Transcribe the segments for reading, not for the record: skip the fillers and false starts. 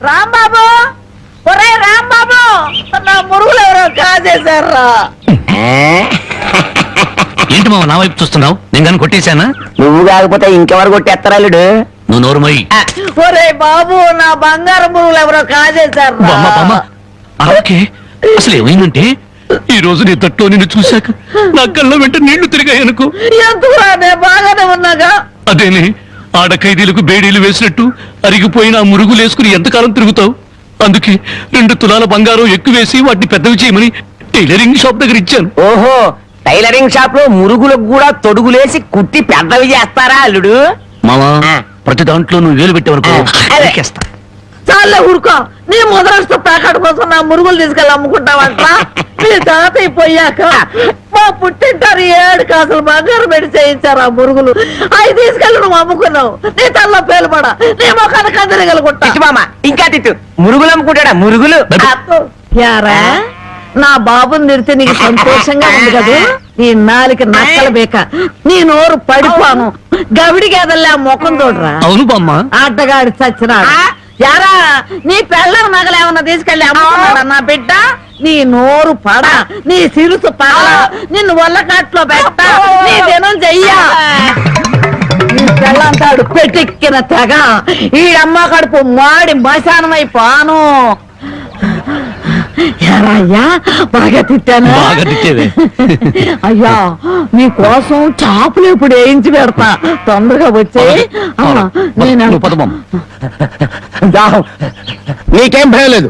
రాంబాబు, ఒరే రాంబాబు, నా మురుగులు ఎవరో కాజేశారా? ఏంటి మామ నా వైపు చూస్తున్నావు? నేను కానీ కొట్టేశానా? నువ్వు కాకపోతే ఇంకెవరు కొట్టేస్తారాలుడు? నువ్వు నోరు మొయ్యి. ఒరే బాబు, నా బంగారం మురుగులు ఎవరో కాజేశారా? ఓకే, అసలు ఏమైందంటే ఈ రోజు నీ తట్లో నిన్ను చూశాక నా కళ్ళ వెంట నీళ్లు తిరిగాయనుకో. ఎందుకురా, నేను బాగానే ఉన్నాగా. అదేనే, ఆడ ఖైదీలకు బేడీలు వేసినట్టు అరిగిపోయిన ఆ మురుగులు వేసుకుని ఎంతకాలం తిరుగుతావు? అందుకే 2 తులాల బంగారం ఎక్కువేసి వాటిని పెద్దవి చేయమని టైలరింగ్ షాప్ దగ్గర ఇచ్చాను. ఓహో, టైలరింగ్ షాప్ లో మురుగులకు కూడా తొడుగులేసి కుట్టి పెద్దవి చేస్తారా అల్లుడు? మామా, ప్రతి దాంట్లో నువ్వు వేలు పెట్టేవరకు అరికేస్తా. చాలే ఊరుకో. నీ ముదరస్తు ప్యాకెట్ కోసం నా మురుగులు తీసుకెళ్ళి అమ్ముకుంటావంట. నీ తాతయ్య పోయాక మా పుట్టింటారు 7 కాసులు బంగారం పెట్టి చేయించారు ఆ మురుగులు. అవి తీసుకెళ్ళి నువ్వు అమ్ముకున్నావు. నీ తల్లో పేలుపడా, నీ మొఖాన్ని కందరగలుగుంటా. మామ ఇంకా తిట్టు, మురుగులు అమ్ముకుంటాడా? మురుగులు యారా, నా బాబుని తిడితే నీకు సంతోషంగా ఉంది కదా? నీ నాలిక నక్కల బేక, నీ నోరు పడిపోను. గవిడి గేదల్లా ముఖం చూడరా. అవును బామ్మ. ఆటగాడి చచ్చినాడు. యారా, నీ పెళ్ళం నగలు ఏమన్నా తీసుకెళ్ళి అమ్ముకున్నాడా నా బిడ్డ? నీ నోరు పడ, నీ సిరుసు పడ, నిన్ను వల్లకాట్లో పెట్ట, నీ దినం చెయ్యా. నీ పెళ్ళంతాడు పెట్టెక్కిన తెగ, ఈ అమ్మ కడుపు మాడి మశానమైపోను. అయ్యా, బాగా తిట్టాను. బాగా తిట్టేవే. అయ్యా, నీ కోసం చాపులు ఇప్పుడు వేయించి పెడతా. తొందరగా వచ్చే. నీకేం భయం లేదు,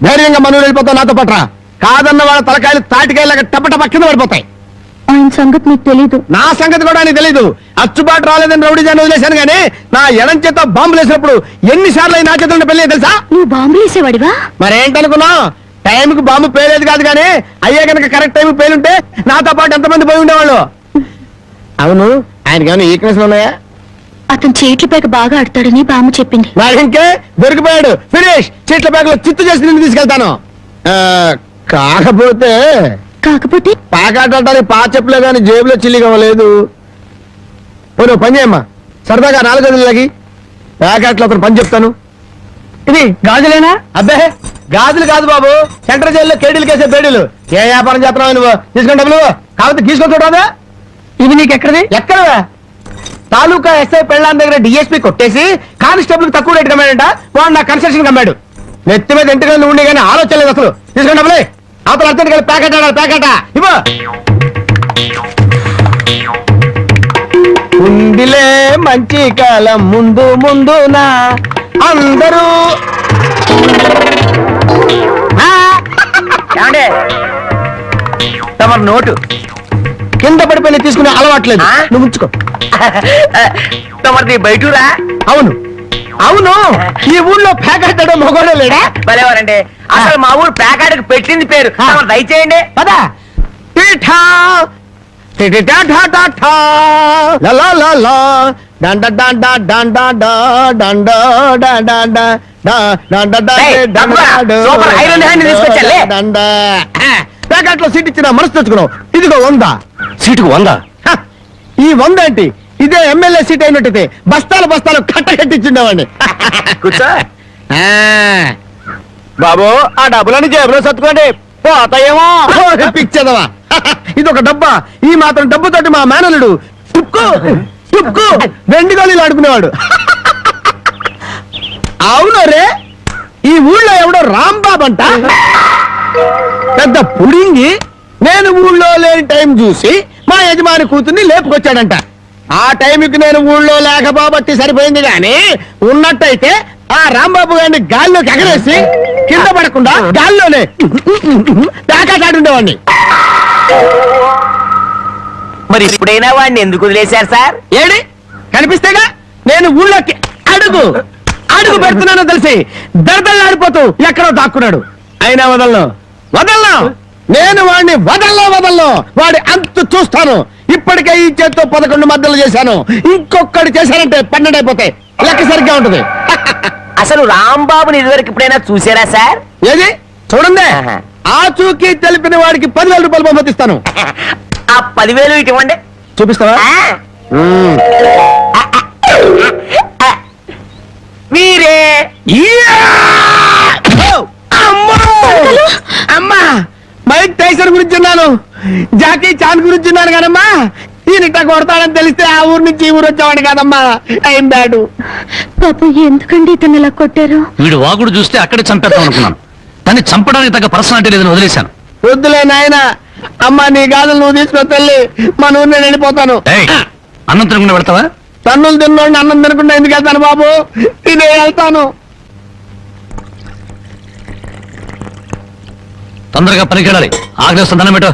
ధైర్యంగా మనూరు వెళ్ళిపోతావు నాతో పట్రా. కాదన్న వాళ్ళ తలకాయలు తాటికాయలాగా టపటప కింద పడిపోతాయి. ఆయన సంగతి నీకు తెలీదు. నా సంగతి కూడా నీకు తెలీదు. అచ్చుబాటు రాలేదని రౌడీ జాన్ని వదిలేశాను గానీ నా ఎడం చేత బాంబులు వేసినప్పుడు ఎన్నిసార్లు నా చేతుల్లో పెళ్ళి తెలుసా? నువ్వు బాంబులు వేసేవాడివా? మరేంటనుకున్నావు? టైంకి బాంబు పేలేదు కాదు కానీ అయ్యే కనుక కరెక్ట్ టైం పేలుంటే నాతో పాటు ఎంతమంది పోయి ఉండేవాళ్ళు. అవును, ఆయనకి ఏమైనా ఈక్నెస్ ఉన్నాయా? అతను చీట్ల పేక బాగా ఆడతాడని బామ్మ చెప్పింది. మరి ఇంకే దొరికిపోయాడు. ఫినిష్. చీట్ల బ్యాగ్ లో చిత్తు చేసి నిన్ను తీసుకెళ్తాను. కాకపోతే పాకాటానికి పా చెప్పులే గాని జేబులో చిల్లిగా లేదు. పని చేయమ్మా, సరదాగా 4 గదులకి ప్యాకెట్లో అతను పని చెప్తాను. ఇది గాజులేనా? అబ్బే గాజులు కాదు బాబు, సెంట్రల్ జైల్లో కేడీలు కేసే బేడీలు. ఏ వ్యాపారం చేస్తున్నావు నువ్వు? తీసుకుని డబ్బులు కాబట్టి తీసుకొని చూడదా? ఇది నీకు ఎక్కడది? ఎక్కడవా? తాలూకా ఎస్ఐ పెళ్ళాన్ దగ్గర డిఎస్పీ కొట్టేసి కానిస్టేబుల్ తక్కువ రేటు కమ్మాడంట. వాడు నా కన్స్ట్రక్షన్ కమ్మాడు. నెత్తి మీద ఇంటికి ఉండి కానీ ఆలోచన లేదు అసలు. తీసుకుని డబ్బులే. అతను అర్జెంట్ గా ప్యాకెట్ ఆడాలి. ప్యాకెట్ ఇవ్వ. ఉందిలే మంచి కాలం ముందు ముందునా అందరూ. తమరు నోటు కింద పడిపోయి తీసుకునే అలవాట్లేదు. నువ్వు ఉంచుకో. తమరిది బయటరా? అవును అవును, ఈ ఊళ్ళో ప్యాకెట్ మొగోడే లేడా? భలేవారండి. అసలు మా ఊరు ప్యాకెట్కి పెట్టింది పేరు. దయచేయండి. పదా. ప్యాకెట్ లో సీట్ ఇచ్చిన మనసు తెచ్చుకున్నావు. ఇదిగో 100. సీటుకు 100? ఈ 100 ఏంటి? ఇదే ఎమ్మెల్యే సీట్ అయినట్టయితే బస్తాలు బస్తాలు కట్టకట్టించుండేవాడిని. కూర్చో బాబు, ఆ డబ్బులని జేబులో సత్తుకోండి, పోతాయేమో. పిచ్చదవా, ఇది ఒక డబ్బా. ఈ మాత్రం డబ్బుతోటి మా మేనలుడు చుక్కు చుక్కు 2 గోళీలు ఆడుకునేవాడు. అవును రే, ఈ ఊళ్ళో ఎవడో రాంబాబు అంట పెద్ద పుడింగి. నేను ఊళ్ళో లేని టైం చూసి మా యజమాని కూతుర్ని లేపుకొచ్చాడంట. ఆ టైంకి నేను ఊళ్ళో లేకపోబట్టి సరిపోయింది గాని ఉన్నట్టయితే ఆ రాంబాబు గారిని గాల్లోకి ఎగరేసి కింద పడకుండా గాల్లోనే తాకాటాడుండేవాడిని. మరి ఇప్పుడైనా వాడిని ఎందుకు వదిలేశారు సార్? ఏడి కనిపిస్తేగా నేను ఊళ్ళోకి అడుగు అడుగు పెడుతున్నానో తెలిసి దర్దల్లాడిపోతూ ఎక్కడో దాక్కున్నాడు. అయినా వదలను నేను వాడిని వదల్లో వాడి అంతు చూస్తాను. ఇప్పటికే ఈ చేత్తో 11 మద్దలు చేశాను. ఇంకొకటి చేశానంటే 12 అయిపోతాయి. లెక్క సరిగ్గా ఉంటుంది. అసలు రాంబాబుని ఇదివరకు ఎప్పుడైనా చూసారా సార్? ఏది చూడండి, ఆ చూకి తెలిపిన వాడికి 10,000 రూపాయలు పంపిస్తాను. ఆ 10,000 ఇటు ఇవ్వండి. చూపిస్తావా? మీరే మైక్ టైసన్ గురించి ఉన్నాను, జాకీ చాన్ గురించి ఉన్నాను కాదమ్మా. ఈయనిట్ట కొడతాడని తెలిస్తే ఆ ఊరు నుంచి ఈ ఊరు వచ్చేవాడు కాదమ్మా. ఏం బ్యాడు. పాపం ఎందుకండి ఇతను ఇలా కొట్టారు? వీడు వాగుడు చూస్తే అక్కడే చంపేద్దాం అనుకున్నాను, కానీ చంపడానికి తగ్గ పర్సనాలిటీ లేదని వదిలేశాను. వద్దులే నాయన, అమ్మా నీ గాజులు నువ్వు తీసుకున్న తల్లి, మన ఊరు నేను వెళ్ళిపోతాను. ఏయ్, అన్నం తినకుండా పెడతావా? తన్నులు తిన్నోడిని అన్నం తినకుండా ఎందుకు వెళ్తాను బాబు, తినే వెళ్తాను. తొందరగా పనికి వెళ్ళాలి. ఆగ్రహిస్తాను, దండం పెట్టు.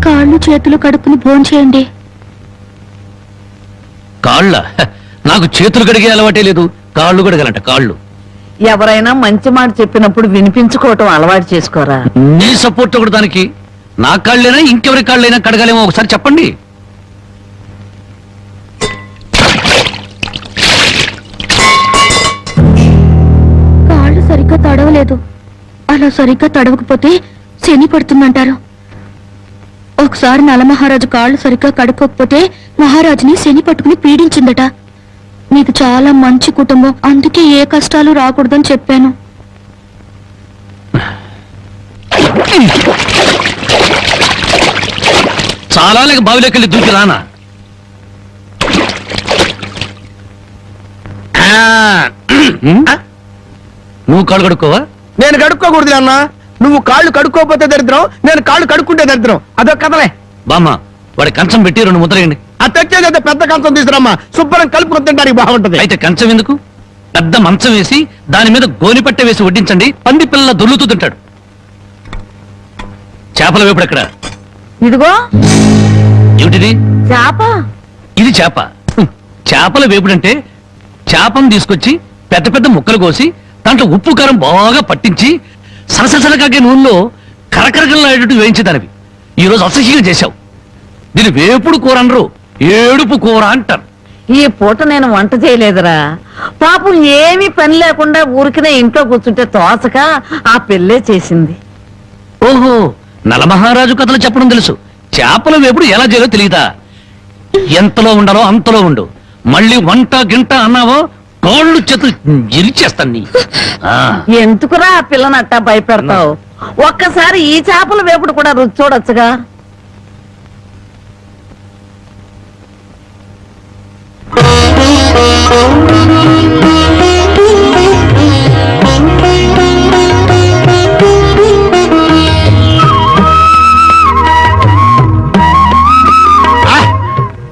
కాళ్ళు చేతులు కడుక్కుని భోంచేయండి. కాళ్ళ నాకు చేతులు కడిగే అలవాటే లేదు, కాళ్ళు కడగాలంట. కాళ్ళు ఎవరైనా మంచి మాట చెప్పినప్పుడు వినిపించుకోవటం అలవాటు చేసుకోరా. నీ సపోర్ట్ ఒకటి దానికి. నా కాళ్ళైనా ఇంకెవరి కాళ్ళైనా కడగాలేమో ఒకసారి చెప్పండి. కాళ్ళు సరిగ్గా తడవలేదు. అలా సరిగ్గా తడవకపోతే శని పడుతుందంటారు. ఒకసారి నలమహారాజు కాళ్ళు సరిగ్గా కడుక్కోకపోతే మహారాజుని శని పట్టుకుని పీడించిందట. మీది చాలా మంచి కుటుంబం, అందుకే ఏ కష్టాలు రాకూడదని చెప్పాను. చాలా లేక బావిలోకి వెళ్ళి దూకి రానా? నువ్వు కాళ్ళు కడుక్కోవా? నేను కడుక్కోకూడదు అన్నా. నువ్వు కాళ్ళు కడుక్కోకపోతే దరిద్రం, నేను కాళ్ళు కడుక్కుంటే దరిద్రం. అదొక కథలే. బామ్మ, వాడి కంచం పెట్టి 2 ముద్రయండి. ఆ తెచ్చేదైతే పెద్ద కంచం తీసుకురమ్మా, శుభ్రం కలుపుకొని తినడానికి బాగుంటది. అయితే కంచం ఎందుకు, పెద్ద మంచం వేసి దాని మీద గోని పట్టె వేసి వడ్డించండి. పంది పిల్ల దొర్లుతూ తింటాడు. చేపల వేపుడు ఎక్కడ? ఇదిగో ఏమిటిది? చేప. ఇది చేప. చేపల వేపుడంటే చేపను తీసుకొచ్చి పెద్ద పెద్ద ముక్కలు కోసి దాంట్లో ఉప్పు కారం బాగా పట్టించి సరసరకాగే నూనెలో కరకరగల్లాడేటట్టు వేయించేదానివి. ఈ రోజు అసహ్యంగా చేశావు. దీని వేపుడు కూర అనరు, ఏడుపు కూర అంటారు. ఈ పూట నేను వంట చేయలేదురా. పాపం ఏమీ పని లేకుండా ఊరికినే ఇంట్లో కూర్చుంటే తోసక ఆ పెళ్ళే చేసింది. ఓహో, నలమహారాజు కథలు చెప్పడం తెలుసు, చేపల వేపుడు ఎలా చేయాలో తెలియదా? ఎంతలో ఉండాలో అంతలో ఉండు. మళ్ళీ వంట గింట అన్నావో కాళ్ళు చేతులు ఇరిచేస్తాను నీ. ఎందుకురా ఆ పిల్లనట్టా భయపెడతావు? ఒక్కసారి ఈ చేపల వేపుడు కూడా రుచి చూడొచ్చుగా.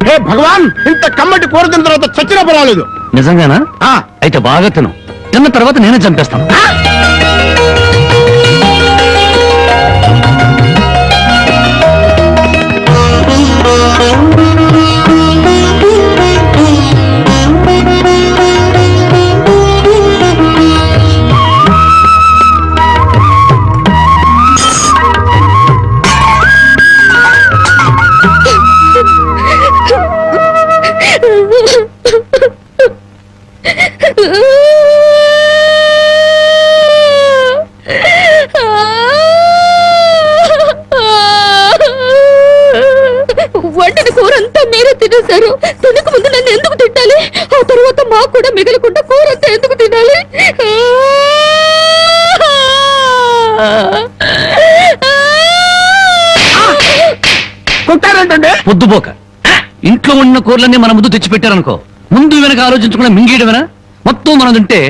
హే భగవాన్, ఇంత కమ్మటి కూర తిన్న తర్వాత చచ్చినా పర్వాలేదు. నిజంగానా? ఆ, అయితే బాగా తిను. తిన్న తర్వాత నేనే చంపేస్తాను. వండిన కూరంతా మీరే తినేశారు. తినక ముందు నన్ను ఎందుకు తిట్టాలి? ఆ తర్వాత మాకు కూడా మిగలకుండా కూరంతా ఎందుకు తినాలి? కొట్టారంటే పొద్దుపోక ఇంట్లో ఉన్న కూరలన్నీ మన ముందు తెచ్చిపెట్టారనుకో, ముందు వెనక ఆలోచించకుండా మింగేయడమేనా? మొత్తం మనం తింటే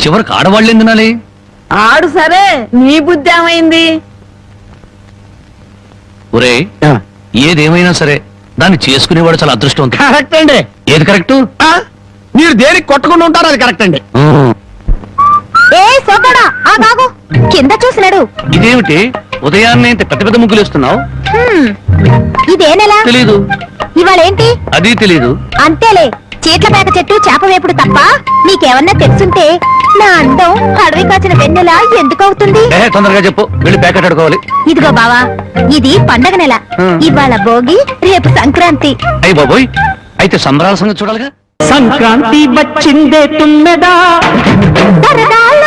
చివరికి ఆడవాళ్ళేం తినాలి? ఆడు సరే, నీ బుద్ధి ఏమైంది? ఒరే, ఏదేమైనా సరే దాన్ని చేసుకునేవాడు చాలా అదృష్టవంతుడు. కరెక్ట్ అండి. ఏది కరెక్ట్? ఆ, మీరు దేనికి కొట్టకుండా ఉంటారు, అది కరెక్ట్ అండి. ఏ సోదరా, ఆ బాగు కింద చూసినాడు. ఇదేమిటి ఉదయాన్నే ఇంత పెద్ద పెద్ద ముగ్గులు వేస్తున్నావు? ఇదే నెల? తెలీదు. ఇవాళ ఏంటి? అది తెలీదు. అంతేలే, చీట్ల పేక చెట్టు చేప వేపుడు తప్ప నీకేమన్నా తెలుసుంటే నా అందం అడవి కాచిన వెన్నెల ఎందుకు అవుతుంది? తొందరగా చెప్పు, వెళ్ళి ప్యాకెట్ అడుకోవాలి. ఇదిగో బావా, ఇది పండగ నెల. ఇవాళ భోగి, రేపు సంక్రాంతి. అయ్యి బాబోయ్, అయితే సంబరాల సంగతి చూడాలిగా. సంక్రాంతి వచ్చిందే తుమ్మెదా, సరదాల